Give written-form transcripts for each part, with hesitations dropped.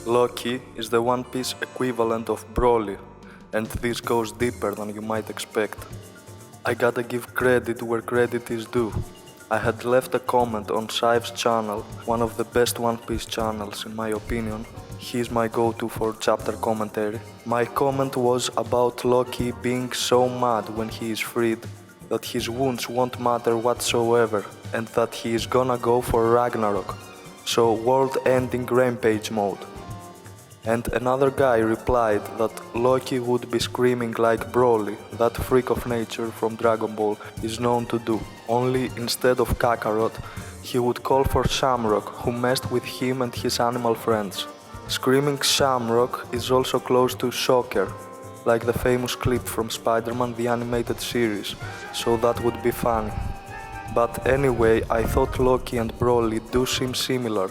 Loki is the One Piece equivalent of Broly, and this goes deeper than you might expect. I gotta give credit where credit is due. I had left a comment on Shive's channel, one of the best One Piece channels in my opinion. He's my go-to for chapter commentary. My comment was about Loki being so mad when he is freed that his wounds won't matter whatsoever and that he is gonna go for Ragnarok, so world-ending rampage mode. And another guy replied that Loki would be screaming like Broly, that freak of nature from Dragon Ball, is known to do. Only instead of Kakarot, he would call for Shamrock, who messed with him and his animal friends. Screaming Shamrock is also close to Shocker, like the famous clip from Spider-Man the animated series, so that would be funny. But anyway, I thought Loki and Broly do seem similar.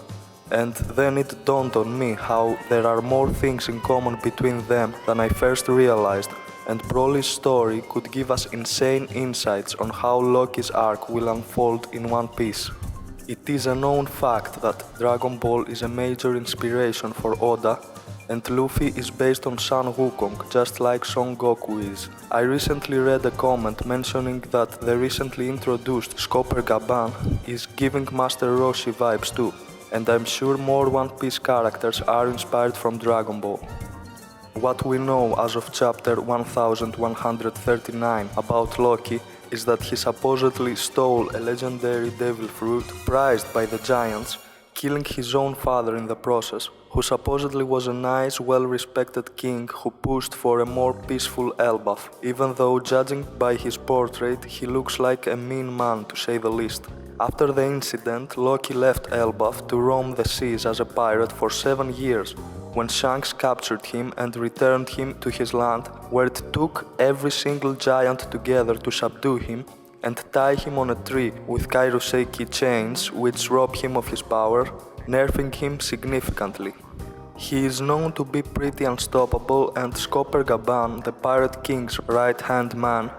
And then it dawned on me how there are more things in common between them than I first realized, and Broly's story could give us insane insights on how Loki's arc will unfold in One Piece. It is a known fact that Dragon Ball is a major inspiration for Oda, and Luffy is based on Son Wukong, just like Son Goku is. I recently read a comment mentioning that the recently introduced Scopper Gaban is giving Master Roshi vibes too. And I'm sure more One Piece characters are inspired from Dragon Ball. What we know as of chapter 1139 about Loki is that he supposedly stole a legendary devil fruit prized by the giants, killing his own father in the process, who supposedly was a nice, well-respected king who pushed for a more peaceful Elbaph, even though judging by his portrait he looks like a mean man to say the least. After the incident, Loki left Elbaph to roam the seas as a pirate for 7 years, when Shanks captured him and returned him to his land, where it took every single giant together to subdue him and tie him on a tree with Kairoseki chains which rob him of his power, nerfing him significantly. He is known to be pretty unstoppable, and Scopper Gaban, the Pirate King's right-hand man,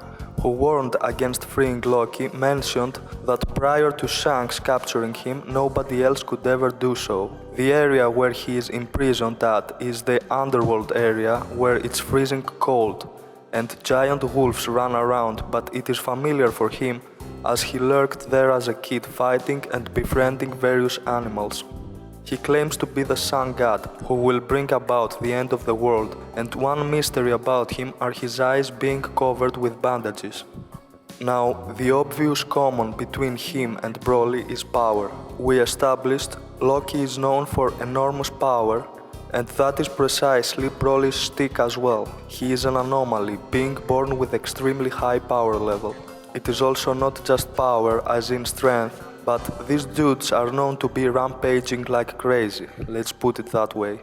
who warned against freeing Loki, mentioned that prior to Shanks capturing him, nobody else could ever do so. The area where he is imprisoned at is the underworld area, where it's freezing cold, and giant wolves run around, but it is familiar for him as he lurked there as a kid fighting and befriending various animals. He claims to be the sun god who will bring about the end of the world, and one mystery about him are his eyes being covered with bandages. Now, the obvious common between him and Broly is power. We established Loki is known for enormous power, and that is precisely Broly's shtick as well. He is an anomaly, being born with extremely high power level. It is also not just power as in strength, but these dudes are known to be rampaging like crazy, let's put it that way.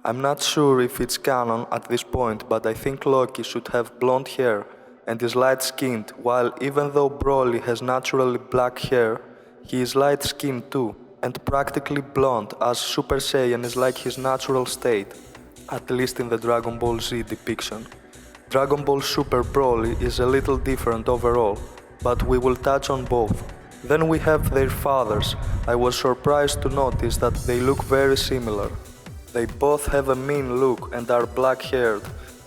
I'm not sure if it's canon at this point, but I think Loki should have blonde hair and is light-skinned, while even though Broly has naturally black hair, he is light-skinned too, and practically blonde as Super Saiyan is like his natural state, at least in the Dragon Ball Z depiction. Dragon Ball Super Broly is a little different overall, but we will touch on both. Then we have their fathers. I was surprised to notice that they look very similar. They both have a mean look and are black-haired,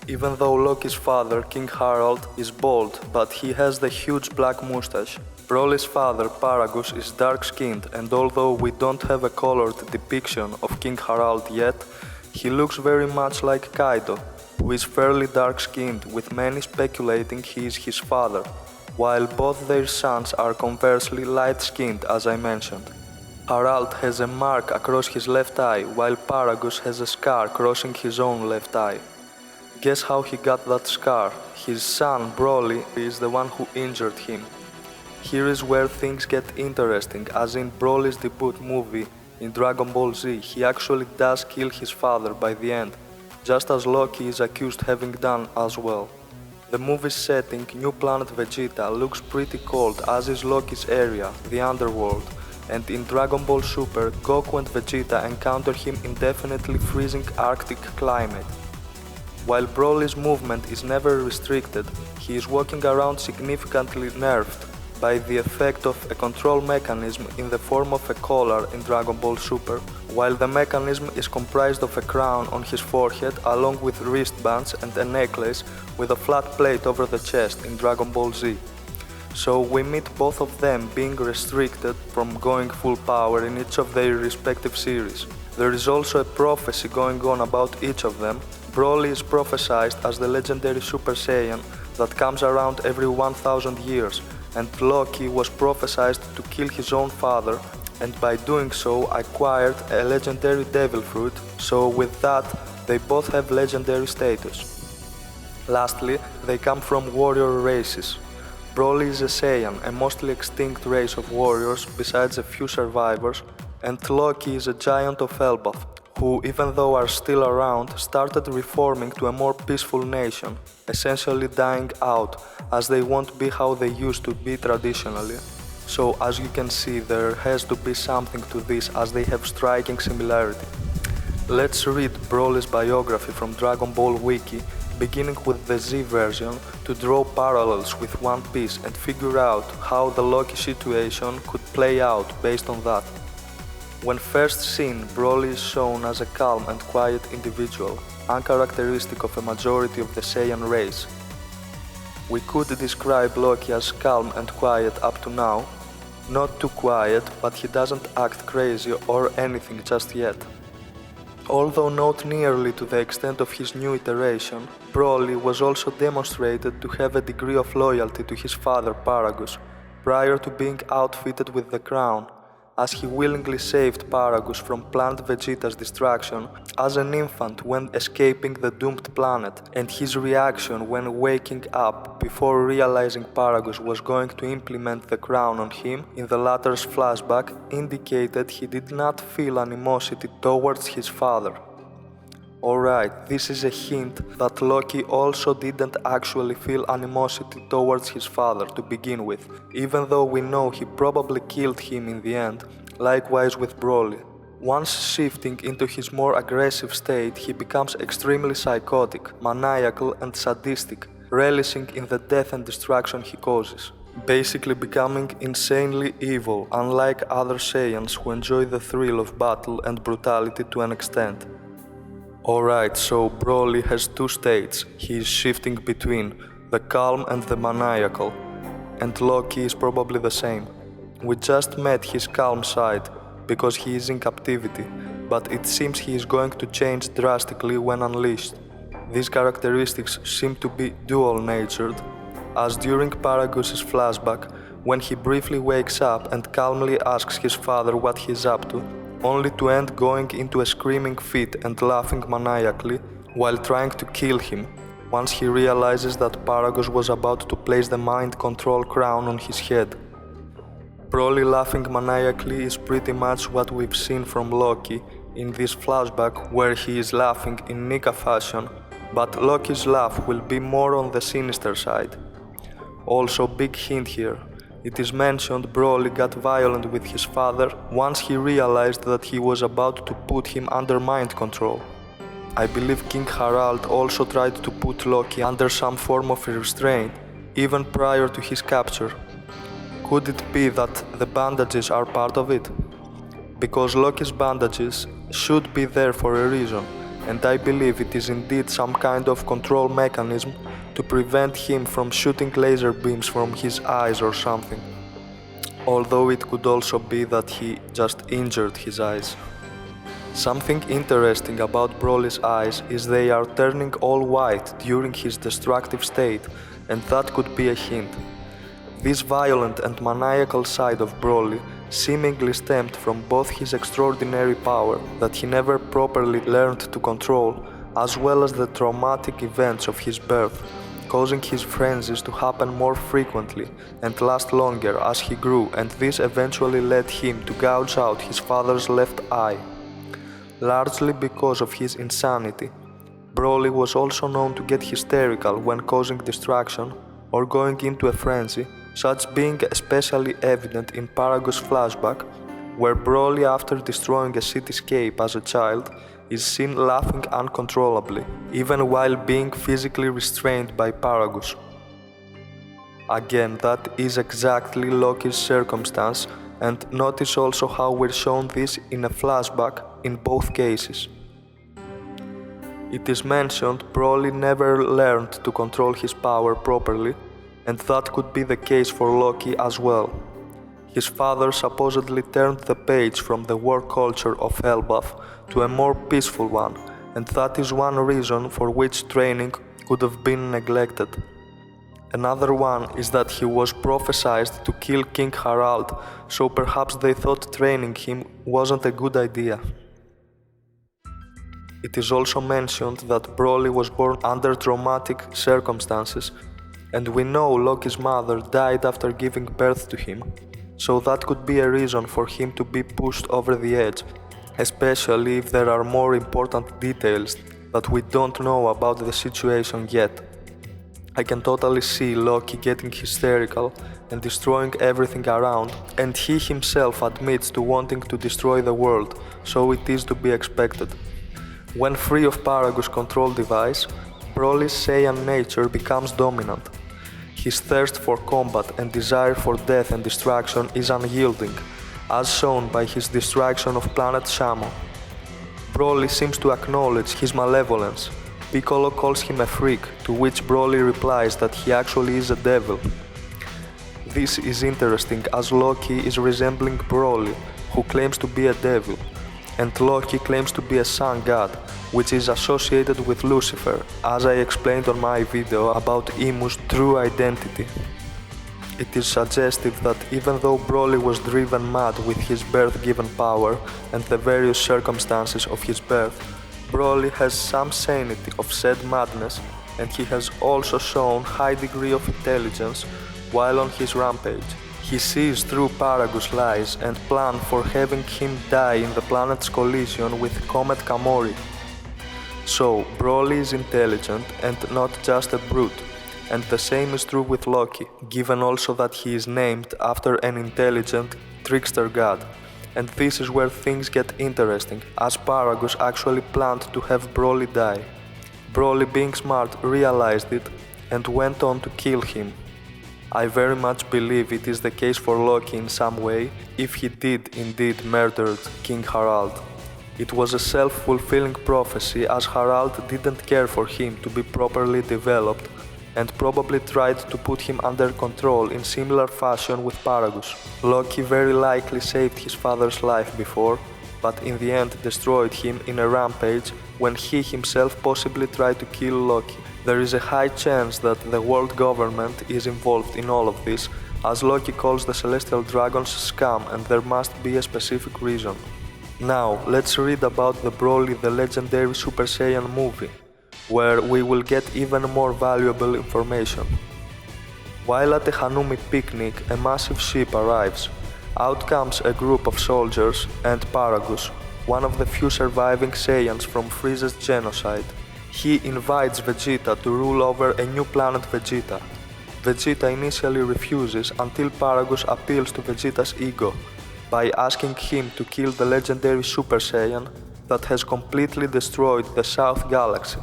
even though Loki's father, King Harald, is bald, but he has the huge black mustache. Broly's father, Paragus, is dark-skinned, and although we don't have a colored depiction of King Harald yet, he looks very much like Kaido, who is fairly dark-skinned, with many speculating he is his father, while both their sons are conversely light-skinned, as I mentioned. Harald has a mark across his left eye, while Paragus has a scar crossing his own left eye. Guess how he got that scar? His son, Broly, is the one who injured him. Here is where things get interesting, as in Broly's debut movie, in Dragon Ball Z, he actually does kill his father by the end, just as Loki is accused having done as well. The movie's setting, New Planet Vegeta, looks pretty cold, as is Loki's area, the underworld, and in Dragon Ball Super, Goku and Vegeta encounter him in definitely freezing Arctic climate. While Broly's movement is never restricted, he is walking around significantly nerfed, by the effect of a control mechanism in the form of a collar in Dragon Ball Super, while the mechanism is comprised of a crown on his forehead along with wristbands and a necklace with a flat plate over the chest in Dragon Ball Z. So we meet both of them being restricted from going full power in each of their respective series. There is also a prophecy going on about each of them. Broly is prophesied as the legendary Super Saiyan that comes around every 1000 years, and Loki was prophesied to kill his own father, and by doing so acquired a legendary devil fruit, so with that they both have legendary status. Lastly, they come from warrior races. Broly is a Saiyan, a mostly extinct race of warriors besides a few survivors, and Loki is a giant of Elbaph, who, even though are still around, started reforming to a more peaceful nation, essentially dying out, as they won't be how they used to be traditionally. So as you can see, there has to be something to this as they have striking similarity. Let's read Broly's biography from Dragon Ball Wiki, beginning with the Z version, to draw parallels with One Piece and figure out how the Loki situation could play out based on that. When first seen, Broly is shown as a calm and quiet individual, uncharacteristic of a majority of the Saiyan race. We could describe Loki as calm and quiet up to now, not too quiet, but he doesn't act crazy or anything just yet. Although not nearly to the extent of his new iteration, Broly was also demonstrated to have a degree of loyalty to his father Paragus, prior to being outfitted with the crown, as he willingly saved Paragus from planned Vegeta's destruction as an infant when escaping the doomed planet, and his reaction when waking up before realizing Paragus was going to implement the crown on him in the latter's flashback indicated he did not feel animosity towards his father. Alright, this is a hint that Loki also didn't actually feel animosity towards his father to begin with, even though we know he probably killed him in the end, likewise with Broly. Once shifting into his more aggressive state, he becomes extremely psychotic, maniacal and sadistic, relishing in the death and destruction he causes, basically becoming insanely evil, unlike other Saiyans who enjoy the thrill of battle and brutality to an extent. Alright, so Broly has two states he is shifting between, the calm and the maniacal, and Loki is probably the same. We just met his calm side, because he is in captivity, but it seems he is going to change drastically when unleashed. These characteristics seem to be dual-natured, as during Paragus's flashback, when he briefly wakes up and calmly asks his father what he is up to, only to end going into a screaming fit and laughing maniacally while trying to kill him, once he realizes that Paragus was about to place the mind control crown on his head. Broly laughing maniacally is pretty much what we've seen from Loki in this flashback where he is laughing in Nika fashion, but Loki's laugh will be more on the sinister side. Also, big hint here. It is mentioned Broly got violent with his father once he realized that he was about to put him under mind control. I believe King Harald also tried to put Loki under some form of restraint, even prior to his capture. Could it be that the bandages are part of it? Because Loki's bandages should be there for a reason, and I believe it is indeed some kind of control mechanism to prevent him from shooting laser beams from his eyes or something. Although it could also be that he just injured his eyes. Something interesting about Broly's eyes is they are turning all white during his destructive state, and that could be a hint. This violent and maniacal side of Broly seemingly stemmed from both his extraordinary power that he never properly learned to control, as well as the traumatic events of his birth, causing his frenzies to happen more frequently and last longer as he grew, and this eventually led him to gouge out his father's left eye. Largely because of his insanity, Broly was also known to get hysterical when causing distraction or going into a frenzy, such being especially evident in Paragus' flashback, where Broly, after destroying a cityscape as a child, is seen laughing uncontrollably, even while being physically restrained by Paragus. Again, that is exactly Loki's circumstance, and notice also how we're shown this in a flashback in both cases. It is mentioned Broly never learned to control his power properly, and that could be the case for Loki as well. His father supposedly turned the page from the war culture of Elbaf to a more peaceful one, and that is one reason for which training could have been neglected. Another one is that he was prophesied to kill King Harald, so perhaps they thought training him wasn't a good idea. It is also mentioned that Broly was born under traumatic circumstances, and we know Loki's mother died after giving birth to him, so that could be a reason for him to be pushed over the edge, especially if there are more important details that we don't know about the situation yet. I can totally see Loki getting hysterical and destroying everything around, and he himself admits to wanting to destroy the world, so it is to be expected. When free of Paragus' control device, Broly's Saiyan nature becomes dominant. His thirst for combat and desire for death and destruction is unyielding, as shown by his destruction of planet Shamo. Broly seems to acknowledge his malevolence. Piccolo calls him a freak, to which Broly replies that he actually is a devil. This is interesting as Loki is resembling Broly, who claims to be a devil, and Loki claims to be a sun god, which is associated with Lucifer, as I explained on my video about Imu's true identity. It is suggestive that even though Broly was driven mad with his birth-given power and the various circumstances of his birth, Broly has some sanity of said madness, and he has also shown high degree of intelligence while on his rampage. He sees through Paragus' lies and plans for having him die in the planet's collision with Comet Kamori. So, Broly is intelligent and not just a brute, and the same is true with Loki, given also that he is named after an intelligent trickster god. And this is where things get interesting, as Paragus actually planned to have Broly die. Broly, being smart, realized it and went on to kill him. I very much believe it is the case for Loki in some way, if he did indeed murder King Harald. It was a self-fulfilling prophecy, as Harald didn't care for him to be properly developed and probably tried to put him under control in similar fashion with Paragus. Loki very likely saved his father's life before, but in the end destroyed him in a rampage when he himself possibly tried to kill Loki. There is a high chance that the world government is involved in all of this, as Loki calls the celestial dragons scum, and there must be a specific reason. Now, let's read about the Broly the Legendary Super Saiyan movie, where we will get even more valuable information. While at a Hanumi picnic, a massive ship arrives. Out comes a group of soldiers and Paragus, one of the few surviving Saiyans from Frieza's genocide. He invites Vegeta to rule over a new planet Vegeta. Vegeta initially refuses until Paragus appeals to Vegeta's ego by asking him to kill the legendary Super Saiyan that has completely destroyed the South Galaxy.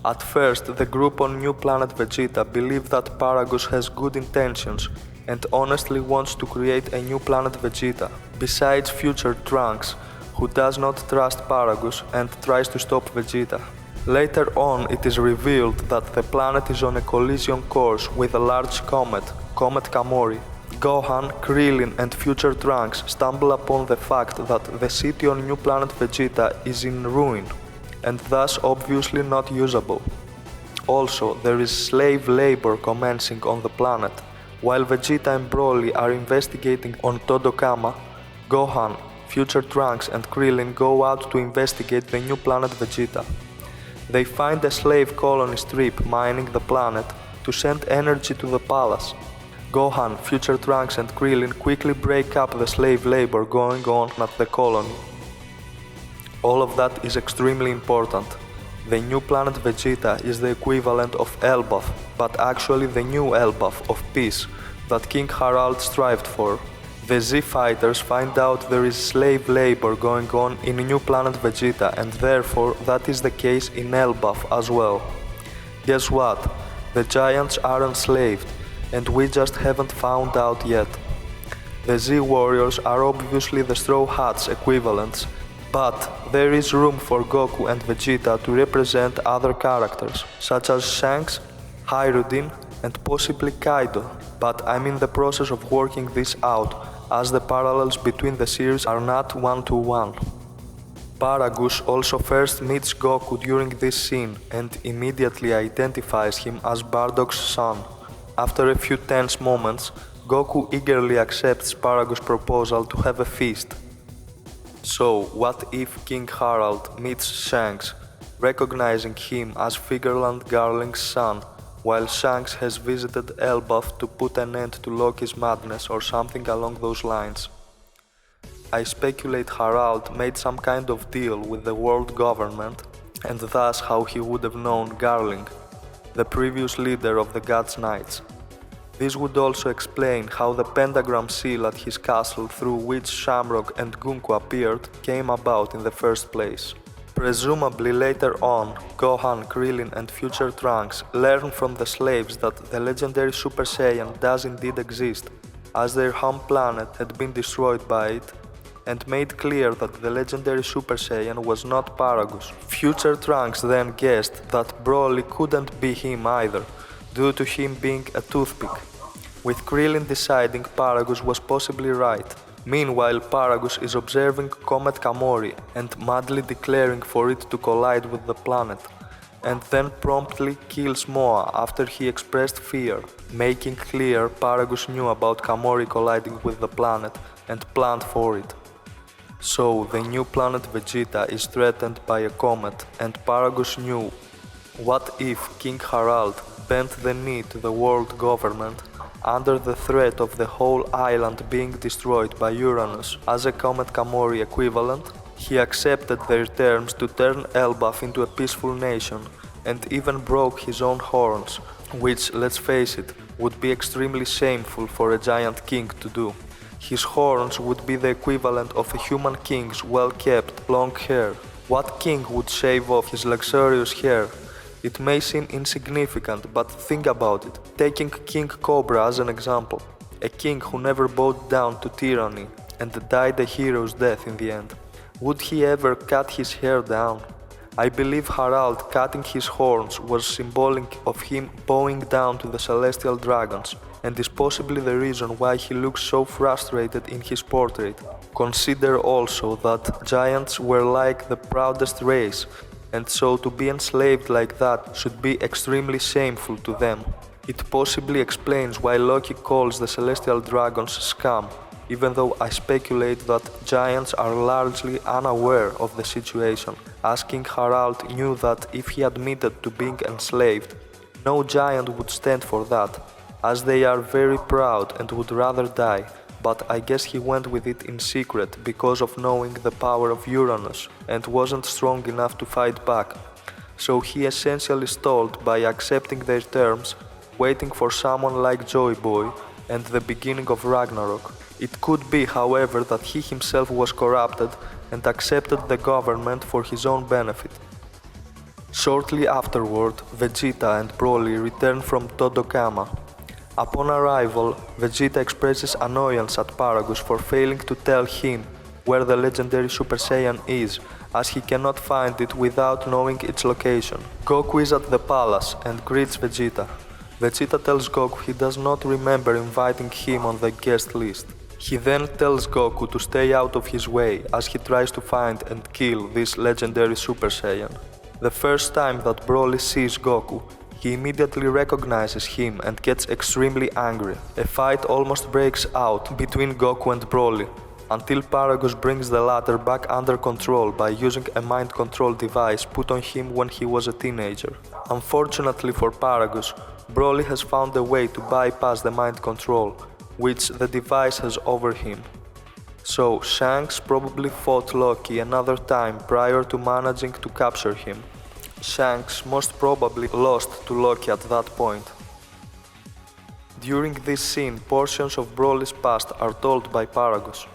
At first, the group on New Planet Vegeta believe that Paragus has good intentions and honestly wants to create a new planet Vegeta, besides future Trunks, who does not trust Paragus and tries to stop Vegeta. Later on, it is revealed that the planet is on a collision course with a large comet, Comet Kamori. Gohan, Krillin and future Trunks stumble upon the fact that the city on New Planet Vegeta is in ruin, and thus obviously not usable. Also, there is slave labor commencing on the planet. While Vegeta and Broly are investigating on Todokama, Gohan, future Trunks and Krillin go out to investigate the new planet Vegeta. They find a slave colony strip mining the planet to send energy to the palace. Gohan, future Trunks and Krillin quickly break up the slave labor going on at the colony. All of that is extremely important. The new planet Vegeta is the equivalent of Elbaph, but actually the new Elbaph of peace that King Harald strived for. The Z fighters find out there is slave labor going on in new planet Vegeta, and therefore that is the case in Elbaph as well. Guess what? The giants are enslaved, and we just haven't found out yet. The Z-Warriors are obviously the Straw Hats equivalents, but there is room for Goku and Vegeta to represent other characters, such as Shanks, Hyrule, and possibly Kaido, but I'm in the process of working this out, as the parallels between the series are not one-to-one. Paragus also first meets Goku during this scene and immediately identifies him as Bardock's son. After a few tense moments, Goku eagerly accepts Paragus' proposal to have a feast. So, what if King Harald meets Shanks, recognizing him as Figureland Garling's son, while Shanks has visited Elbaph to put an end to Loki's madness or something along those lines? I speculate Harald made some kind of deal with the world government, and thus how he would have known Garling, the previous leader of the God's Knights. This would also explain how the pentagram seal at his castle through which Shamrock and Gunko appeared came about in the first place. Presumably later on, Gohan, Krillin and future Trunks learn from the slaves that the legendary Super Saiyan does indeed exist, as their home planet had been destroyed by it, and made clear that the legendary Super Saiyan was not Paragus. Future Trunks then guessed that Broly couldn't be him either, due to him being a toothpick, with Krillin deciding Paragus was possibly right. Meanwhile, Paragus is observing Comet Kamori and madly declaring for it to collide with the planet, and then promptly kills Moa after he expressed fear, making clear Paragus knew about Kamori colliding with the planet and planned for it. So, the new planet Vegeta is threatened by a comet, and Paragus knew. What if King Harald bent the knee to the world government under the threat of the whole island being destroyed by Uranus as a Comet Kamori equivalent? He accepted their terms to turn Elbaf into a peaceful nation, and even broke his own horns, which, let's face it, would be extremely shameful for a giant king to do. His horns would be the equivalent of a human king's well-kept, long hair. What king would shave off his luxurious hair? It may seem insignificant, but think about it. Taking King Cobra as an example. A king who never bowed down to tyranny and died a hero's death in the end. Would he ever cut his hair down? I believe Harald cutting his horns was symbolic of him bowing down to the celestial dragons, and is possibly the reason why he looks so frustrated in his portrait. Consider also that giants were like the proudest race, and so to be enslaved like that should be extremely shameful to them. It possibly explains why Loki calls the celestial dragons scum, even though I speculate that giants are largely unaware of the situation, as King Harald knew that if he admitted to being enslaved, no giant would stand for that, as they are very proud and would rather die, but I guess he went with it in secret because of knowing the power of Uranus and wasn't strong enough to fight back. So he essentially stalled by accepting their terms, waiting for someone like Joy Boy and the beginning of Ragnarok. It could be, however, that he himself was corrupted and accepted the government for his own benefit. Shortly afterward, Vegeta and Broly return from Todokama. Upon arrival, Vegeta expresses annoyance at Paragus for failing to tell him where the legendary Super Saiyan is, as he cannot find it without knowing its location. Goku is at the palace and greets Vegeta. Vegeta tells Goku he does not remember inviting him on the guest list. He then tells Goku to stay out of his way as he tries to find and kill this legendary Super Saiyan. The first time that Broly sees Goku, he immediately recognizes him and gets extremely angry. A fight almost breaks out between Goku and Broly, until Paragus brings the latter back under control by using a mind control device put on him when he was a teenager. Unfortunately for Paragus, Broly has found a way to bypass the mind control, which the device has over him. So Shanks probably fought Loki another time prior to managing to capture him. Shanks most probably lost to Loki at that point. During this scene, portions of Broly's past are told by Paragus.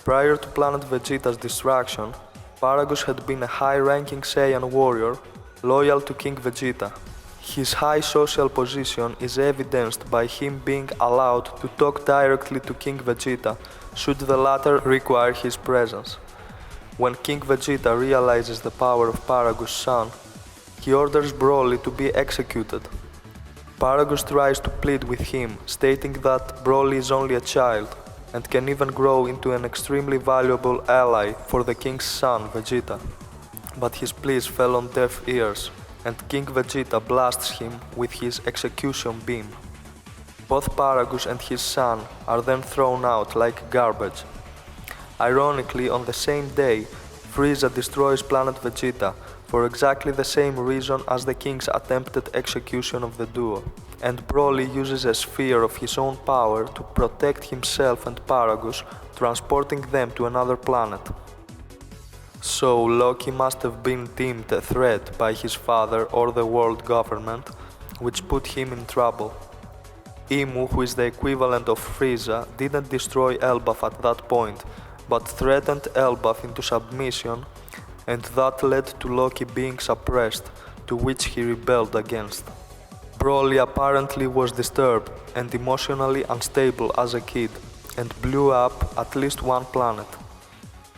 Prior to Planet Vegeta's destruction, Paragus had been a high-ranking Saiyan warrior, loyal to King Vegeta. His high social position is evidenced by him being allowed to talk directly to King Vegeta should the latter require his presence. When King Vegeta realizes the power of Paragus' son, he orders Broly to be executed. Paragus tries to plead with him, stating that Broly is only a child and can even grow into an extremely valuable ally for the king's son, Vegeta. But his pleas fell on deaf ears, and King Vegeta blasts him with his execution beam. Both Paragus and his son are then thrown out like garbage. Ironically, on the same day, Frieza destroys planet Vegeta for exactly the same reason as the king's attempted execution of the duo, and Broly uses a sphere of his own power to protect himself and Paragus, transporting them to another planet. So Loki must have been deemed a threat by his father or the world government, which put him in trouble. Imu, who is the equivalent of Frieza, didn't destroy Elbaph at that point, but threatened Elbaph into submission, and that led to Loki being suppressed, to which he rebelled against. Broly apparently was disturbed and emotionally unstable as a kid, and blew up at least one planet.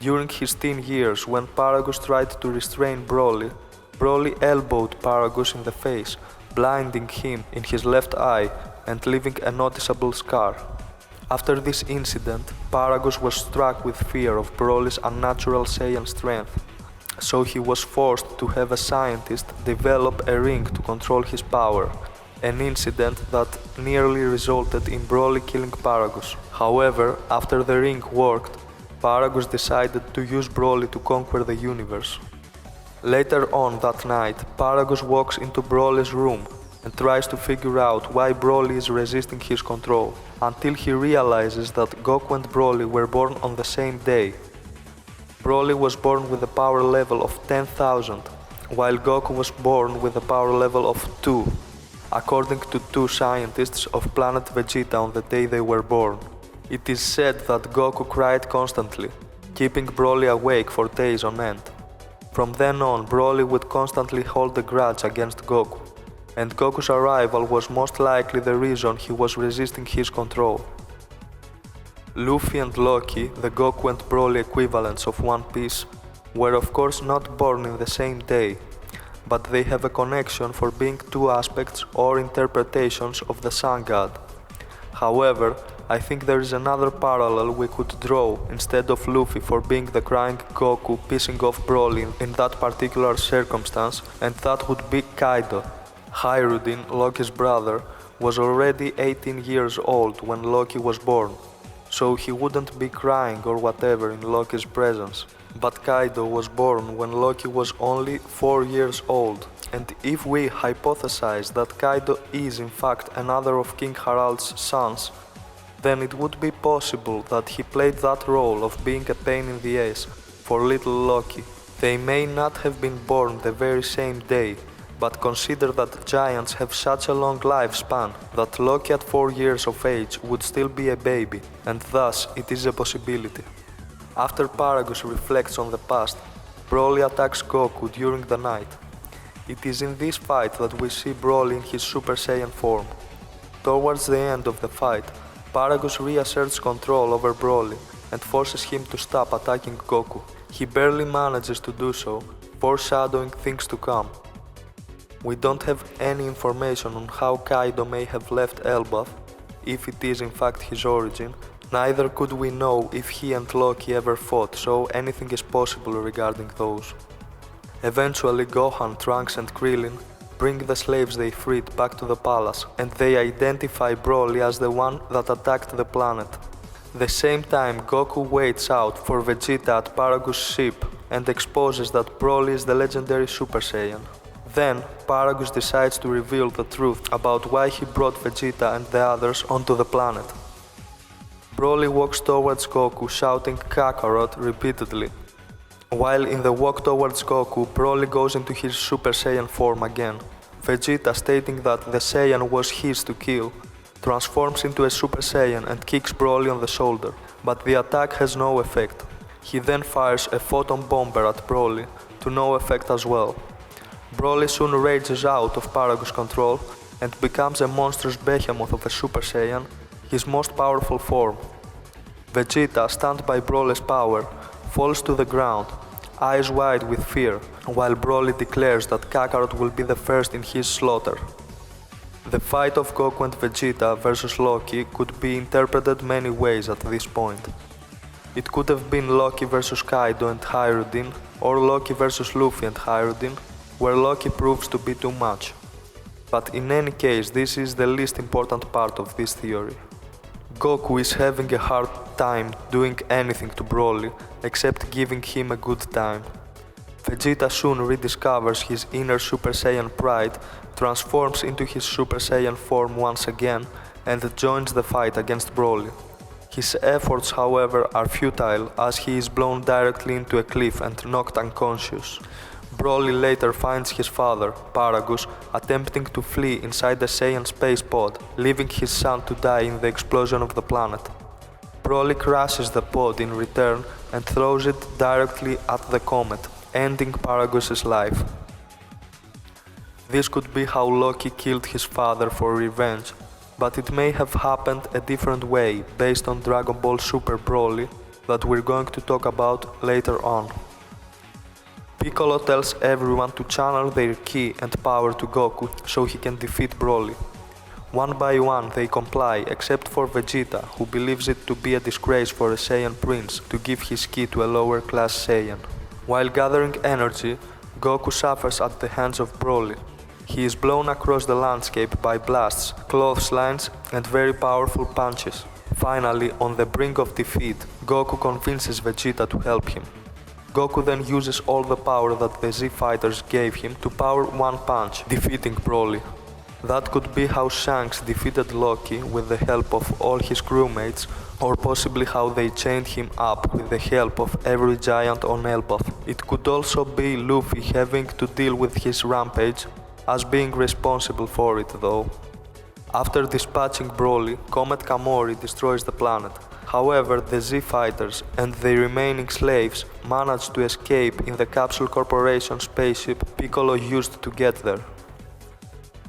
During his teen years, when Paragus tried to restrain Broly, Broly elbowed Paragus in the face, blinding him in his left eye and leaving a noticeable scar. After this incident, Paragus was struck with fear of Broly's unnatural Saiyan strength, so he was forced to have a scientist develop a ring to control his power, an incident that nearly resulted in Broly killing Paragus. However, after the ring worked, Paragus decided to use Broly to conquer the universe. Later on that night, Paragus walks into Broly's room and tries to figure out why Broly is resisting his control, until he realizes that Goku and Broly were born on the same day. Broly was born with a power level of 10,000, while Goku was born with a power level of 2, according to two scientists of planet Vegeta on the day they were born. It is said that Goku cried constantly, keeping Broly awake for days on end. From then on, Broly would constantly hold a grudge against Goku, and Goku's arrival was most likely the reason he was resisting his control. Luffy and Loki, the Goku and Broly equivalents of One Piece, were of course not born in the same day, but they have a connection for being two aspects or interpretations of the Sun God. However, I think there is another parallel we could draw instead of Luffy for being the crying Goku pissing off Broly in that particular circumstance, and that would be Kaido. Hyrudin, Loki's brother, was already 18 years old when Loki was born, so he wouldn't be crying or whatever in Loki's presence. But Kaido was born when Loki was only 4 years old, and if we hypothesize that Kaido is in fact another of King Harald's sons, then it would be possible that he played that role of being a pain in the ass for little Loki. They may not have been born the very same day, but consider that giants have such a long lifespan that Loki at 4 years of age would still be a baby, and thus it is a possibility. After Paragus reflects on the past, Broly attacks Goku during the night. It is in this fight that we see Broly in his Super Saiyan form. Towards the end of the fight, Paragus reasserts control over Broly and forces him to stop attacking Goku. He barely manages to do so, foreshadowing things to come. We don't have any information on how Kaido may have left Elbaph, if it is in fact his origin, neither could we know if he and Loki ever fought, so anything is possible regarding those. Eventually Gohan, Trunks and Krillin bring the slaves they freed back to the palace, and they identify Broly as the one that attacked the planet. The same time, Goku waits out for Vegeta at Paragus' ship and exposes that Broly is the legendary Super Saiyan. Then, Paragus decides to reveal the truth about why he brought Vegeta and the others onto the planet. Broly walks towards Goku shouting Kakarot repeatedly. While in the walk towards Goku, Broly goes into his Super Saiyan form again. Vegeta, stating that the Saiyan was his to kill, transforms into a Super Saiyan and kicks Broly on the shoulder, but the attack has no effect. He then fires a photon bomber at Broly, to no effect as well. Broly soon rages out of Paragus' control and becomes a monstrous behemoth of a Super Saiyan, his most powerful form. Vegeta, stunned by Broly's power, falls to the ground, eyes wide with fear, while Broly declares that Kakarot will be the first in his slaughter. The fight of Goku and Vegeta versus Loki could be interpreted many ways at this point. It could have been Loki versus Kaido and Hyrule, or Loki versus Luffy and Hyrule, where Loki proves to be too much. But in any case, this is the least important part of this theory. Goku is having a hard time doing anything to Broly except giving him a good time. Vegeta soon rediscovers his inner Super Saiyan pride, transforms into his Super Saiyan form once again, and joins the fight against Broly. His efforts, however, are futile as he is blown directly into a cliff and knocked unconscious. Broly later finds his father, Paragus, attempting to flee inside the Saiyan space pod, leaving his son to die in the explosion of the planet. Broly crashes the pod in return and throws it directly at the comet, ending Paragus' life. This could be how Loki killed his father for revenge, but it may have happened a different way based on Dragon Ball Super Broly that we're going to talk about later on. Piccolo tells everyone to channel their ki and power to Goku so he can defeat Broly. One by one they comply except for Vegeta, who believes it to be a disgrace for a Saiyan prince to give his ki to a lower class Saiyan. While gathering energy, Goku suffers at the hands of Broly. He is blown across the landscape by blasts, clotheslines and very powerful punches. Finally, on the brink of defeat, Goku convinces Vegeta to help him. Goku then uses all the power that the Z fighters gave him to power one punch, defeating Broly. That could be how Shanks defeated Loki with the help of all his crewmates, or possibly how they chained him up with the help of every giant on Elbaph. It could also be Luffy having to deal with his rampage, as being responsible for it though. After dispatching Broly, Comet Kamori destroys the planet. However, the Z fighters and the remaining slaves manage to escape in the Capsule Corporation spaceship Piccolo used to get there.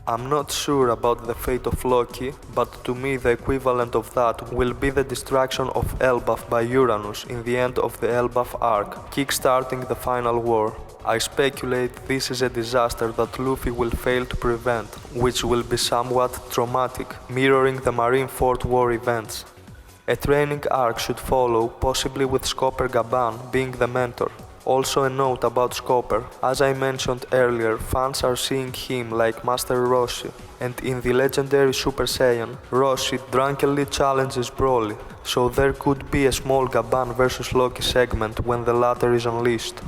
I'm not sure about the fate of Loki, but to me the equivalent of that will be the destruction of Elbaph by Uranus in the end of the Elbaph arc, kickstarting the final war. I speculate this is a disaster that Luffy will fail to prevent, which will be somewhat traumatic, mirroring the Marineford War events. A training arc should follow, possibly with Scopper Gaban being the mentor. Also a note about Scopper, as I mentioned earlier, fans are seeing him like Master Roshi, and in the legendary Super Saiyan, Roshi drunkenly challenges Broly, so there could be a small Gaban vs Loki segment when the latter is unleashed.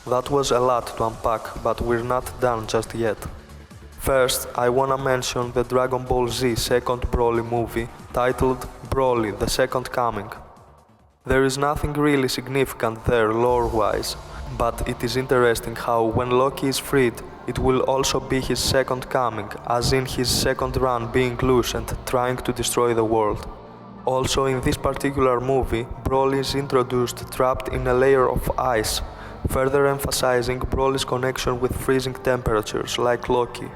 That was a lot to unpack, but we're not done just yet. First, I wanna mention the Dragon Ball Z second Broly movie, titled Broly: The Second Coming. There is nothing really significant there lore-wise, but it is interesting how when Loki is freed, it will also be his second coming, as in his second run being loose and trying to destroy the world. Also in this particular movie, Broly is introduced trapped in a layer of ice, further emphasizing Broly's connection with freezing temperatures like Loki.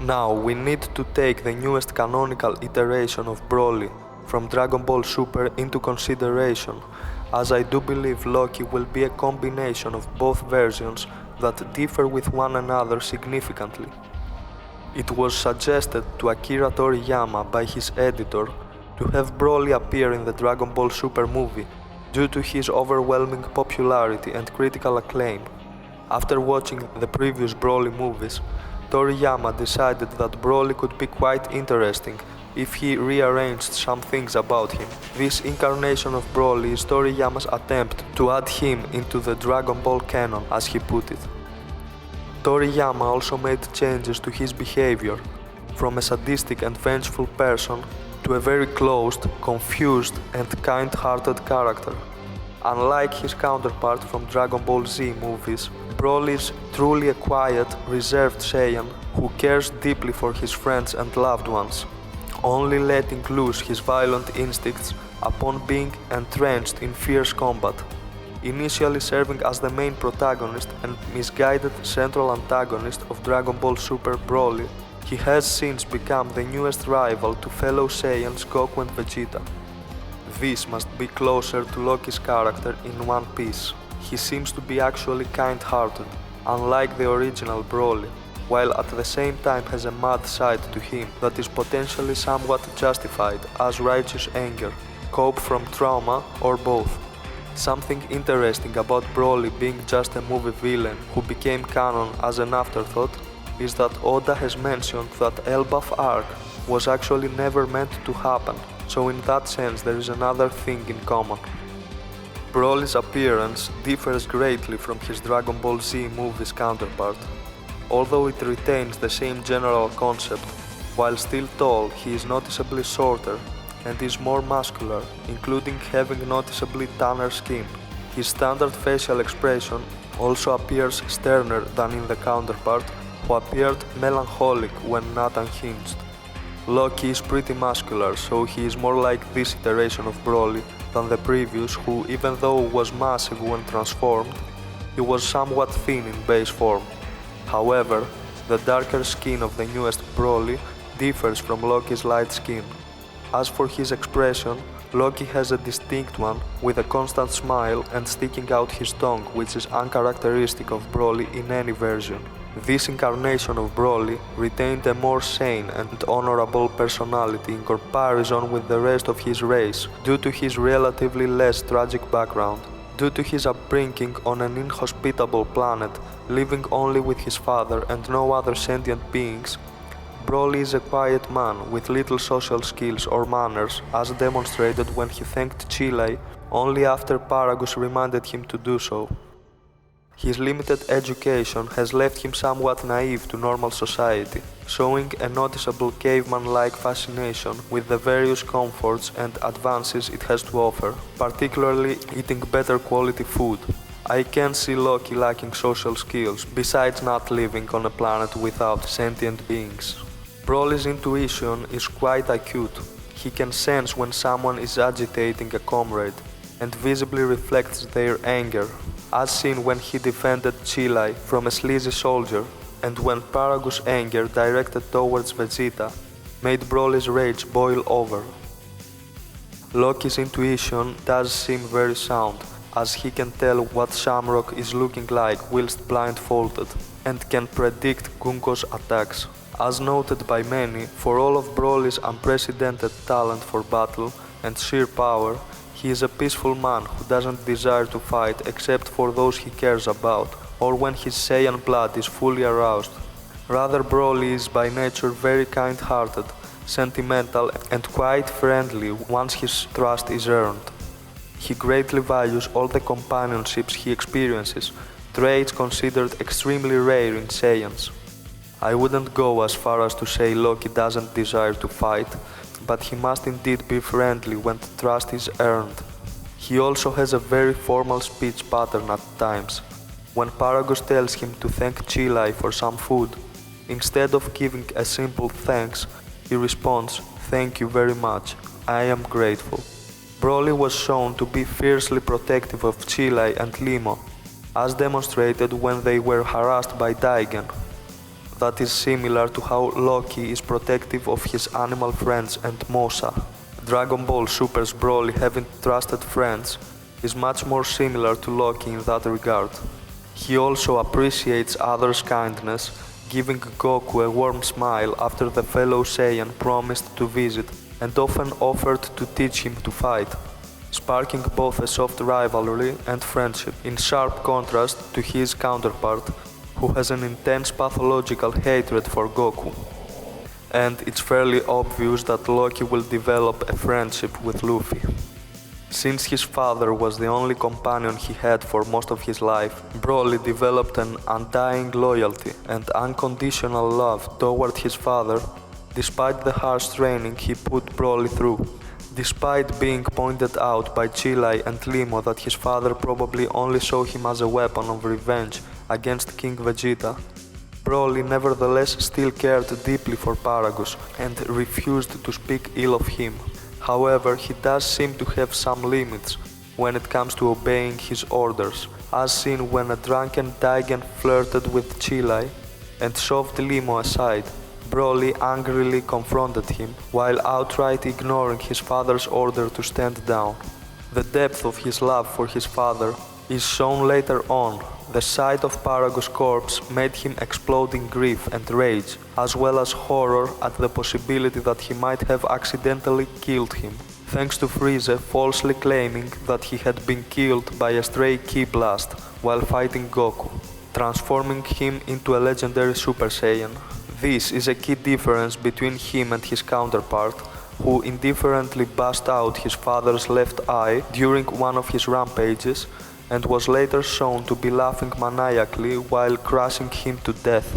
Now we need to take the newest canonical iteration of Broly from Dragon Ball Super into consideration, as I do believe Loki will be a combination of both versions that differ with one another significantly. It was suggested to Akira Toriyama by his editor to have Broly appear in the Dragon Ball Super movie due to his overwhelming popularity and critical acclaim. After watching the previous Broly movies, Toriyama decided that Broly could be quite interesting if he rearranged some things about him. This incarnation of Broly is Toriyama's attempt to add him into the Dragon Ball canon, as he put it. Toriyama also made changes to his behavior, from a sadistic and vengeful person to a very closed, confused and kind-hearted character. Unlike his counterpart from Dragon Ball Z movies, Broly is truly a quiet, reserved Saiyan who cares deeply for his friends and loved ones, only letting loose his violent instincts upon being entrenched in fierce combat. initially serving as the main protagonist and misguided central antagonist of Dragon Ball Super Broly, he has since become the newest rival to fellow Saiyans Goku and Vegeta. This must be closer to Loki's character in One Piece. He seems to be actually kind-hearted, unlike the original Broly, while at the same time has a mad side to him that is potentially somewhat justified as righteous anger, cope from trauma, or both. Something interesting about Broly being just a movie villain who became canon as an afterthought is that Oda has mentioned that Elbaph arc was actually never meant to happen, so in that sense there is another thing in common. Broly's appearance differs greatly from his Dragon Ball Z movie's counterpart. Although it retains the same general concept, while still tall, he is noticeably shorter and is more muscular, including having noticeably tanner skin. His standard facial expression also appears sterner than in the counterpart, who appeared melancholic when not unhinged. Loki is pretty muscular, so he is more like this iteration of Broly than the previous, who, even though was massive when transformed, he was somewhat thin in base form. However, the darker skin of the newest Broly differs from Loki's light skin. As for his expression, Loki has a distinct one with a constant smile and sticking out his tongue, which is uncharacteristic of Broly in any version. This incarnation of Broly retained a more sane and honorable personality in comparison with the rest of his race due to his relatively less tragic background. Due to his upbringing on an inhospitable planet, living only with his father and no other sentient beings, Broly is a quiet man with little social skills or manners, as demonstrated when he thanked Chile only after Paragus reminded him to do so. His limited education has left him somewhat naive to normal society, showing a noticeable caveman-like fascination with the various comforts and advances it has to offer, particularly eating better quality food. I can see Loki lacking social skills, besides not living on a planet without sentient beings. Broly's intuition is quite acute. He can sense when someone is agitating a comrade, and visibly reflects their anger, as seen when he defended Chile from a sleazy soldier, and when Paragus' anger directed towards Vegeta made Broly's rage boil over. Loki's intuition does seem very sound, as he can tell what Shamrock is looking like whilst blindfolded, and can predict Gunko's attacks. As noted by many, for all of Broly's unprecedented talent for battle and sheer power, he is a peaceful man who doesn't desire to fight except for those he cares about, or when his Saiyan blood is fully aroused. Rather, Broly is by nature very kind-hearted, sentimental and quite friendly once his trust is earned. He greatly values all the companionships he experiences, traits considered extremely rare in Saiyans. I wouldn't go as far as to say Loki doesn't desire to fight, but he must indeed be friendly when the trust is earned. He also has a very formal speech pattern at times. When Paragus tells him to thank Chile for some food, instead of giving a simple thanks, he responds, "Thank you very much, I am grateful." Broly was shown to be fiercely protective of Chile and Limo, as demonstrated when they were harassed by Daigen. That is similar to how Loki is protective of his animal friends and Mosa. Dragon Ball Super's Broly having trusted friends is much more similar to Loki in that regard. He also appreciates others' kindness, giving Goku a warm smile after the fellow Saiyan promised to visit and often offered to teach him to fight, sparking both a soft rivalry and friendship, in sharp contrast to his counterpart, who has an intense pathological hatred for Goku. And it's fairly obvious that Loki will develop a friendship with Luffy. Since his father was the only companion he had for most of his life, Broly developed an undying loyalty and unconditional love toward his father, despite the harsh training he put Broly through. Despite being pointed out by Chile and Limo that his father probably only saw him as a weapon of revenge against King Vegeta, Broly nevertheless still cared deeply for Paragus and refused to speak ill of him. However, he does seem to have some limits when it comes to obeying his orders, as seen when a drunken Daigen flirted with Chilai and shoved Limo aside. Broly angrily confronted him, while outright ignoring his father's order to stand down. The depth of his love for his father is shown later on. The sight of Paragus' corpse made him explode in grief and rage, as well as horror at the possibility that he might have accidentally killed him, thanks to Frieza falsely claiming that he had been killed by a stray ki blast while fighting Goku, transforming him into a legendary Super Saiyan. This is a key difference between him and his counterpart, who indifferently bashed out his father's left eye during one of his rampages and was later shown to be laughing maniacally while crushing him to death.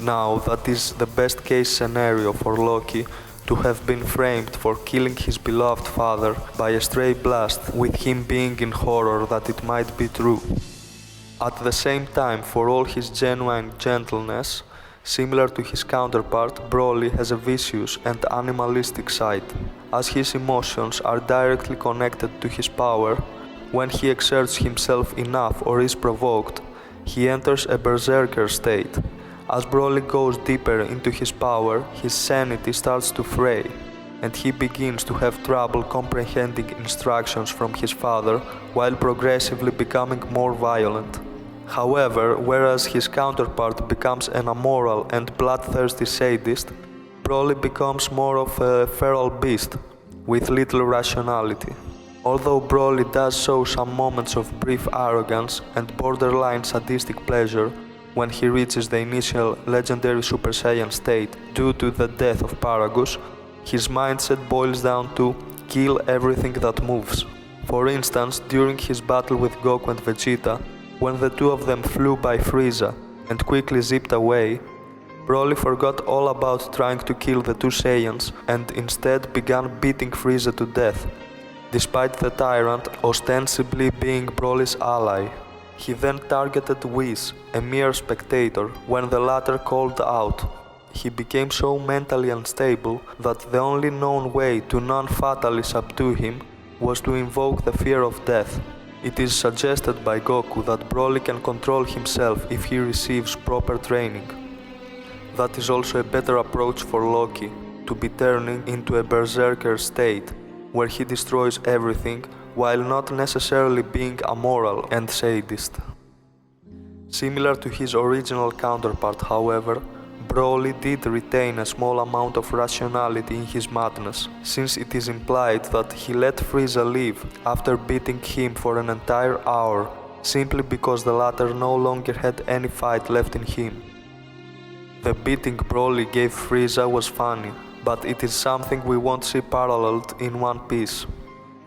Now, that is the best case scenario for Loki to have been framed for killing his beloved father by a stray blast, with him being in horror that it might be true. At the same time, for all his genuine gentleness, similar to his counterpart, Broly has a vicious and animalistic side, as his emotions are directly connected to his power. When he exerts himself enough or is provoked, he enters a berserker state. As Broly goes deeper into his power, his sanity starts to fray, and he begins to have trouble comprehending instructions from his father while progressively becoming more violent. However, whereas his counterpart becomes an immoral and bloodthirsty sadist, Broly becomes more of a feral beast with little rationality. Although Broly does show some moments of brief arrogance and borderline sadistic pleasure when he reaches the initial legendary Super Saiyan state due to the death of Paragus, his mindset boils down to kill everything that moves. For instance, during his battle with Goku and Vegeta, when the two of them flew by Frieza and quickly zipped away, Broly forgot all about trying to kill the two Saiyans and instead began beating Frieza to death, despite the tyrant ostensibly being Broly's ally. He then targeted Whis, a mere spectator, when the latter called out. He became so mentally unstable that the only known way to non-fatally subdue him was to invoke the fear of death. It is suggested by Goku that Broly can control himself if he receives proper training. That is also a better approach for Loki, to be turning into a berserker state, where he destroys everything while not necessarily being amoral and sadist. Similar to his original counterpart, however, Broly did retain a small amount of rationality in his madness, since it is implied that he let Frieza live after beating him for an entire hour, simply because the latter no longer had any fight left in him. The beating Broly gave Frieza was funny, but it is something we won't see paralleled in One Piece.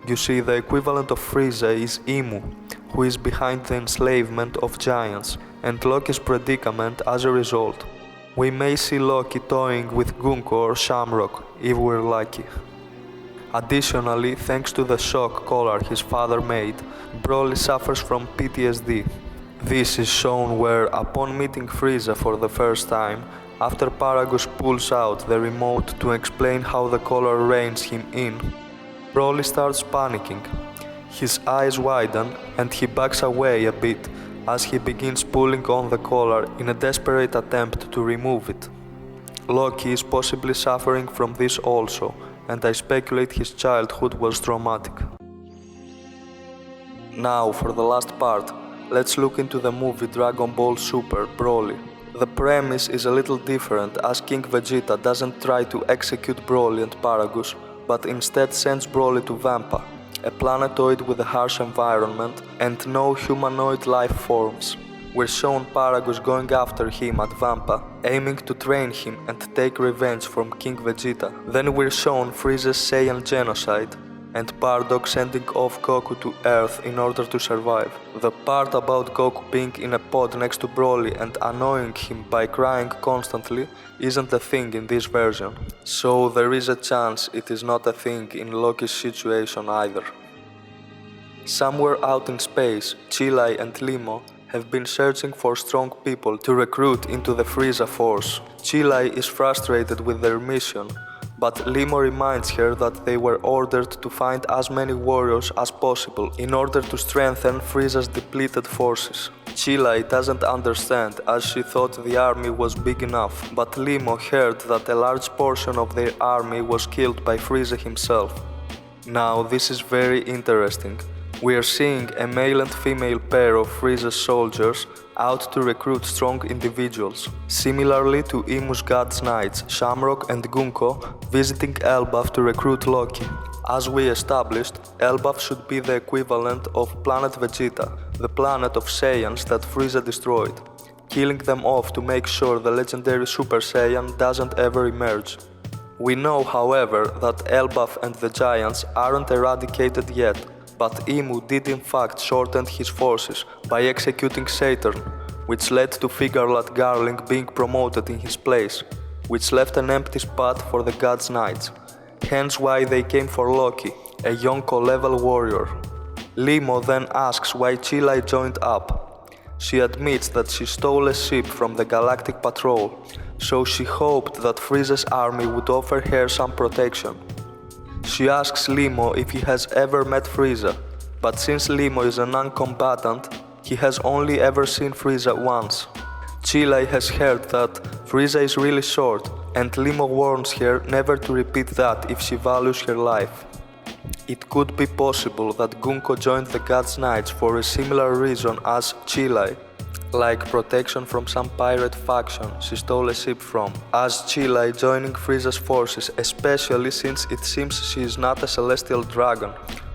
You see, the equivalent of Frieza is Imu, who is behind the enslavement of giants, and Loki's predicament as a result. We may see Loki toying with Gunko or Shamrock, if we're lucky. Additionally, thanks to the shock collar his father made, Broly suffers from PTSD. This is shown where, upon meeting Frieza for the first time, after Paragus pulls out the remote to explain how the collar reins him in, Broly starts panicking. His eyes widen and he backs away a bit as he begins pulling on the collar in a desperate attempt to remove it. Loki is possibly suffering from this also, and I speculate his childhood was traumatic. Now, for the last part, let's look into the movie Dragon Ball Super Broly. The premise is a little different, as King Vegeta doesn't try to execute Broly and Paragus, but instead sends Broly to Vampa, a planetoid with a harsh environment and no humanoid life forms. We're shown Paragus going after him at Vampa, aiming to train him and take revenge from King Vegeta. Then we're shown Frieza's Saiyan genocide, and Bardock sending off Goku to Earth in order to survive. The part about Goku being in a pod next to Broly and annoying him by crying constantly isn't a thing in this version, so there is a chance it is not a thing in Loki's situation either. Somewhere out in space, Chilai and Limo have been searching for strong people to recruit into the Frieza force. Chilai is frustrated with their mission, but Limo reminds her that they were ordered to find as many warriors as possible in order to strengthen Frieza's depleted forces. Chilai doesn't understand as she thought the army was big enough, but Limo heard that a large portion of their army was killed by Frieza himself. Now this is very interesting. We are seeing a male and female pair of Frieza's soldiers out to recruit strong individuals, similarly to Imu's God's Knights, Shamrock and Gunko visiting Elbaph to recruit Loki. As we established, Elbaph should be the equivalent of planet Vegeta, the planet of Saiyans that Frieza destroyed, killing them off to make sure the legendary Super Saiyan doesn't ever emerge. We know, however, that Elbaph and the Giants aren't eradicated yet, but Imu did in fact shorten his forces by executing Saturn, which led to Figurelat Garling being promoted in his place, which left an empty spot for the God's Knights, hence why they came for Loki, a Yonko-level warrior. Limo then asks why Chilai joined up. She admits that she stole a ship from the Galactic Patrol, so she hoped that Frieza's army would offer her some protection. She asks Limo if he has ever met Frieza, but since Limo is a non-combatant, he has only ever seen Frieza once. Chilai has heard that Frieza is really short, and Limo warns her never to repeat that if she values her life. It could be possible that Gunko joined the God's Knights for a similar reason as Chilai, like protection from some pirate faction she stole a ship from, as Chilai joining Frieza's forces, especially since it seems she is not a celestial dragon.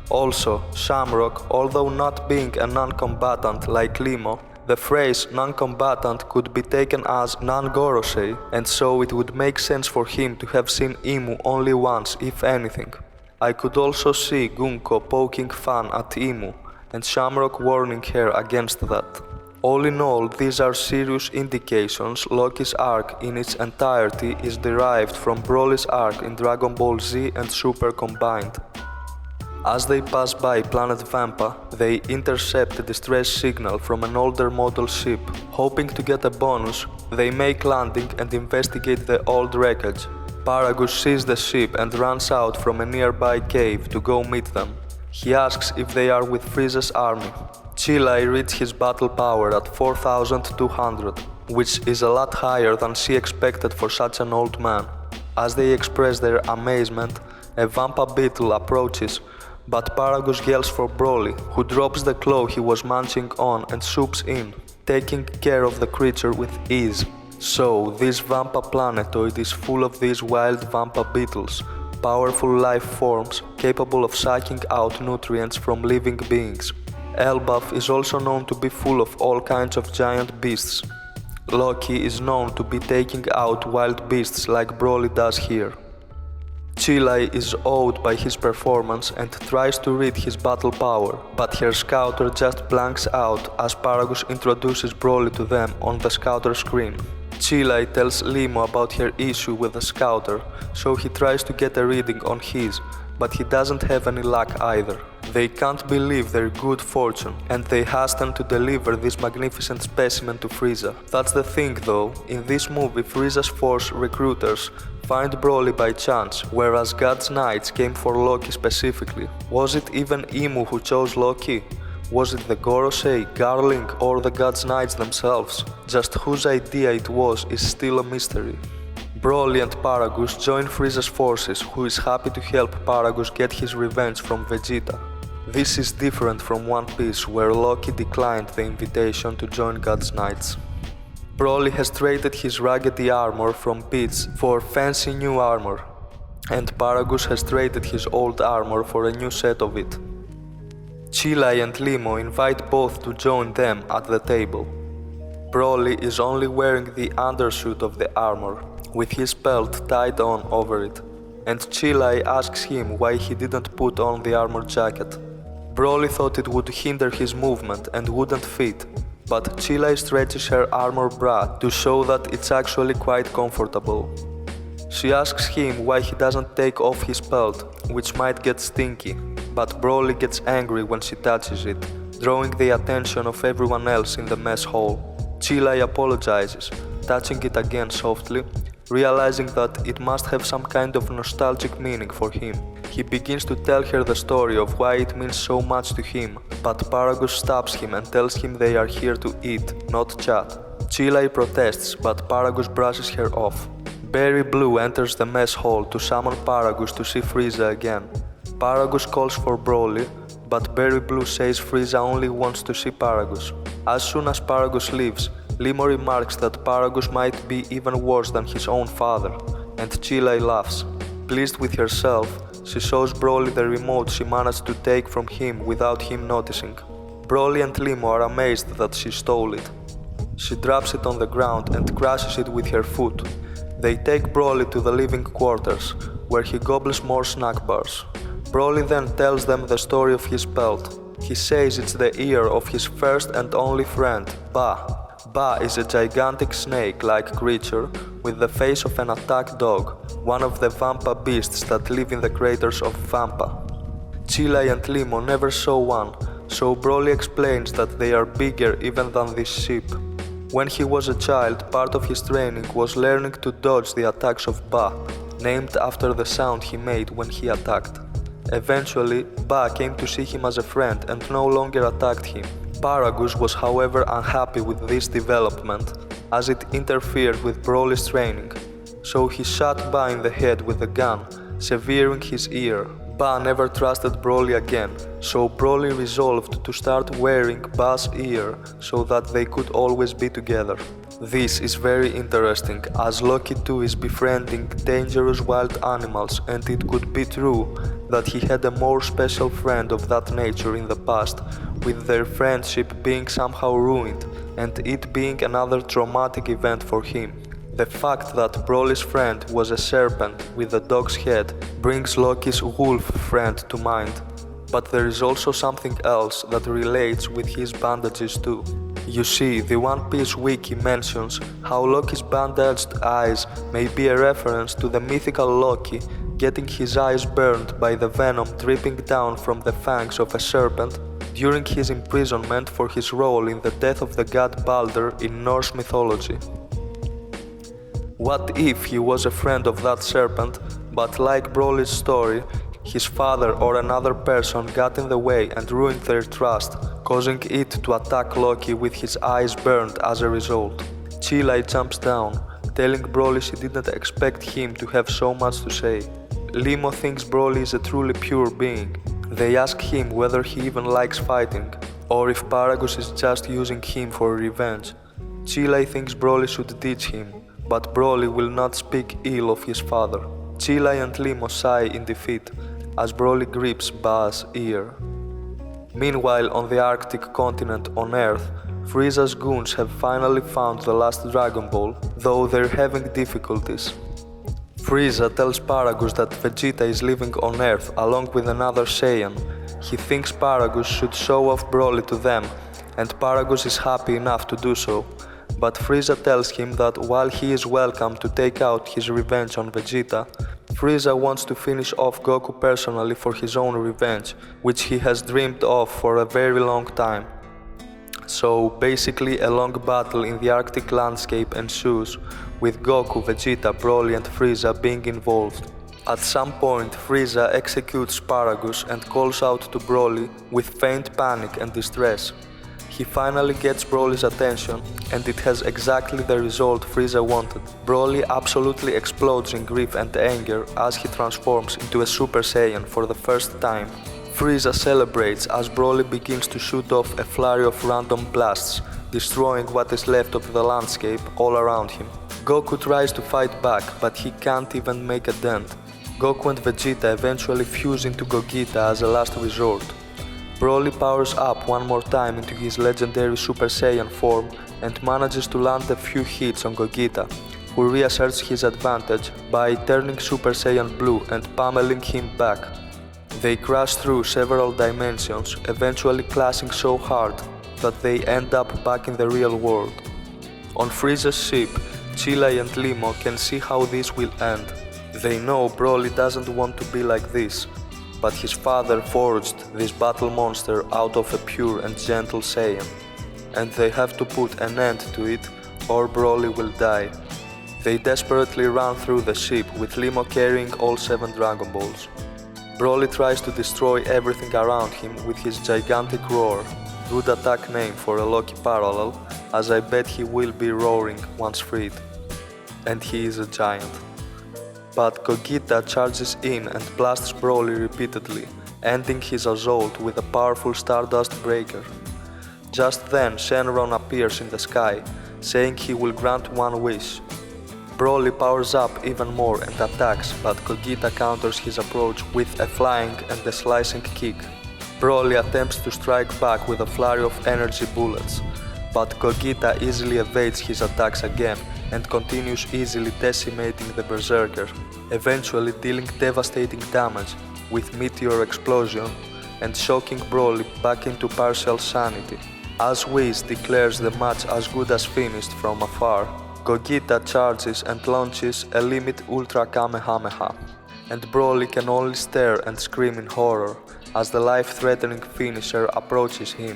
Also, Shamrock, although not being a non-combatant like Limo, the phrase non-combatant could be taken as non-Gorosei, and so it would make sense for him to have seen Imu only once, if anything. I could also see Gunko poking fun at Imu, and Shamrock warning her against that. All in all, these are serious indications Loki's arc in its entirety is derived from Broly's arc in Dragon Ball Z and Super combined. As they pass by planet Vampa, they intercept a distress signal from an older model ship. Hoping to get a bonus, they make landing and investigate the old wreckage. Paragus sees the ship and runs out from a nearby cave to go meet them. He asks if they are with Frieza's army. Chilai reads his battle power at 4200, which is a lot higher than she expected for such an old man. As they express their amazement, a Vampa beetle approaches, but Paragus yells for Broly, who drops the claw he was munching on and swoops in, taking care of the creature with ease. So, this Vampa planetoid is full of these wild Vampa beetles, powerful life forms capable of sucking out nutrients from living beings. Elbaph is also known to be full of all kinds of giant beasts. Loki is known to be taking out wild beasts like Broly does here. Chilai is awed by his performance and tries to read his battle power, but her scouter just blanks out as Paragus introduces Broly to them on the scouter screen. Chilai tells Limo about her issue with the scouter, so he tries to get a reading on his, but he doesn't have any luck either. They can't believe their good fortune, and they hasten to deliver this magnificent specimen to Frieza. That's the thing though, in this movie Frieza's force recruiters find Broly by chance, whereas God's Knights came for Loki specifically. Was it even Imu who chose Loki? Was it the Gorosei, Garling or the God's Knights themselves? Just whose idea it was is still a mystery. Broly and Paragus join Frieza's forces, who is happy to help Paragus get his revenge from Vegeta. This is different from One Piece, where Loki declined the invitation to join God's Knights. Broly has traded his raggedy armor from Beats for fancy new armor, and Paragus has traded his old armor for a new set of it. Chilai and Limo invite both to join them at the table. Broly is only wearing the undersuit of the armor, with his belt tied on over it, and Chilai asks him why he didn't put on the armor jacket. Broly thought it would hinder his movement and wouldn't fit, but Chilai stretches her armor bra to show that it's actually quite comfortable. She asks him why he doesn't take off his belt, which might get stinky, but Broly gets angry when she touches it, drawing the attention of everyone else in the mess hall. Chilai apologizes, touching it again softly, Realizing that it must have some kind of nostalgic meaning for him, he begins to tell her the story of why it means so much to him, but Paragus stops him and tells him they are here to eat, not chat. Chilai protests, but Paragus brushes her off. Berry Blue enters the mess hall to summon Paragus to see Frieza again. Paragus calls for Broly, but Berry Blue says Frieza only wants to see Paragus. As soon as Paragus leaves, Limo remarks that Paragus might be even worse than his own father, and Chilai laughs. Pleased with herself, she shows Broly the remote she managed to take from him without him noticing. Broly and Limo are amazed that she stole it. She drops it on the ground and crushes it with her foot. They take Broly to the living quarters, where he gobbles more snack bars. Broly then tells them the story of his pelt. He says it's the ear of his first and only friend, Ba. Ba is a gigantic snake-like creature with the face of an attack dog, one of the Vampa beasts that live in the craters of Vampa. Chilai and Limo never saw one, so Broly explains that they are bigger even than this sheep. When he was a child, part of his training was learning to dodge the attacks of Ba, named after the sound he made when he attacked. Eventually, Ba came to see him as a friend and no longer attacked him. Paragus was however unhappy with this development, as it interfered with Broly's training, so he shot Ba in the head with a gun, severing his ear. Ba never trusted Broly again, so Broly resolved to start wearing Ba's ear so that they could always be together. This is very interesting, as Loki too is befriending dangerous wild animals, and it could be true that he had a more special friend of that nature in the past, with their friendship being somehow ruined and it being another traumatic event for him. The fact that Broly's friend was a serpent with a dog's head brings Loki's wolf friend to mind, but there is also something else that relates with his bandages too. You see, the One Piece wiki mentions how Loki's bandaged eyes may be a reference to the mythical Loki getting his eyes burned by the venom dripping down from the fangs of a serpent during his imprisonment for his role in the death of the god Balder in Norse mythology. What if he was a friend of that serpent, but like Broly's story, his father or another person got in the way and ruined their trust, causing it to attack Loki with his eyes burned as a result? Chilai jumps down, telling Broly she didn't expect him to have so much to say. Limo thinks Broly is a truly pure being. They ask him whether he even likes fighting, or if Paragus is just using him for revenge. Chilai thinks Broly should teach him, but Broly will not speak ill of his father. Chilai and Limo sigh in defeat, as Broly grips Ba's ear. Meanwhile, on the Arctic continent on Earth, Frieza's goons have finally found the last Dragon Ball, though they're having difficulties. Frieza tells Paragus that Vegeta is living on Earth along with another Saiyan. He thinks Paragus should show off Broly to them, and Paragus is happy enough to do so. But Frieza tells him that while he is welcome to take out his revenge on Vegeta, Frieza wants to finish off Goku personally for his own revenge, which he has dreamed of for a very long time. So basically a long battle in the Arctic landscape ensues, with Goku, Vegeta, Broly and Frieza being involved. At some point Frieza executes Paragus and calls out to Broly with faint panic and distress. He finally gets Broly's attention, and it has exactly the result Frieza wanted. Broly absolutely explodes in grief and anger as he transforms into a Super Saiyan for the first time. Frieza celebrates as Broly begins to shoot off a flurry of random blasts, destroying what is left of the landscape all around him. Goku tries to fight back, but he can't even make a dent. Goku and Vegeta eventually fuse into Gogeta as a last resort. Broly powers up one more time into his legendary Super Saiyan form and manages to land a few hits on Gogeta, who reasserts his advantage by turning Super Saiyan Blue and pummeling him back. They crash through several dimensions, eventually clashing so hard that they end up back in the real world. On Frieza's ship, Chilai and Limo can see how this will end. They know Broly doesn't want to be like this, but his father forged this battle monster out of a pure and gentle Saiyan, and they have to put an end to it or Broly will die. They desperately run through the ship, with Limo carrying all 7 Dragon Balls. Broly tries to destroy everything around him with his gigantic roar. Good attack name for a Loki parallel, as I bet he will be roaring once freed. And he is a giant. But Gogeta charges in and blasts Broly repeatedly, ending his assault with a powerful Stardust Breaker. Just then Shenron appears in the sky, saying he will grant one wish. Broly powers up even more and attacks, but Gogeta counters his approach with a flying and a slicing kick. Broly attempts to strike back with a flurry of energy bullets, but Gogeta easily evades his attacks again and continues easily decimating the Berserker, eventually dealing devastating damage with Meteor Explosion and shocking Broly back into partial sanity. As Whis declares the match as good as finished from afar, Gogeta charges and launches a Limit Ultra Kamehameha, and Broly can only stare and scream in horror as the life-threatening finisher approaches him.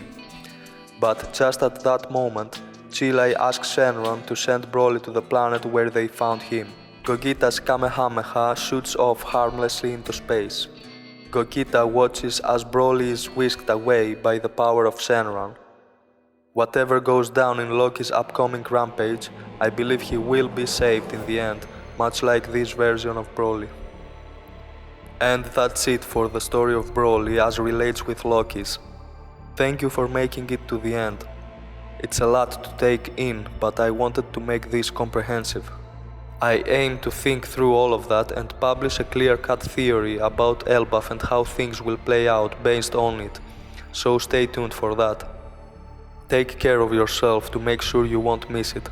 But just at that moment, Chile asks Shenron to send Broly to the planet where they found him. Gogeta's Kamehameha shoots off harmlessly into space. Gogeta watches as Broly is whisked away by the power of Shenron. Whatever goes down in Loki's upcoming rampage, I believe he will be saved in the end, much like this version of Broly. And that's it for the story of Broly as relates with Loki's. Thank you for making it to the end. It's a lot to take in, but I wanted to make this comprehensive. I aim to think through all of that and publish a clear-cut theory about Elbaf and how things will play out based on it, so stay tuned for that. Take care of yourself to make sure you won't miss it.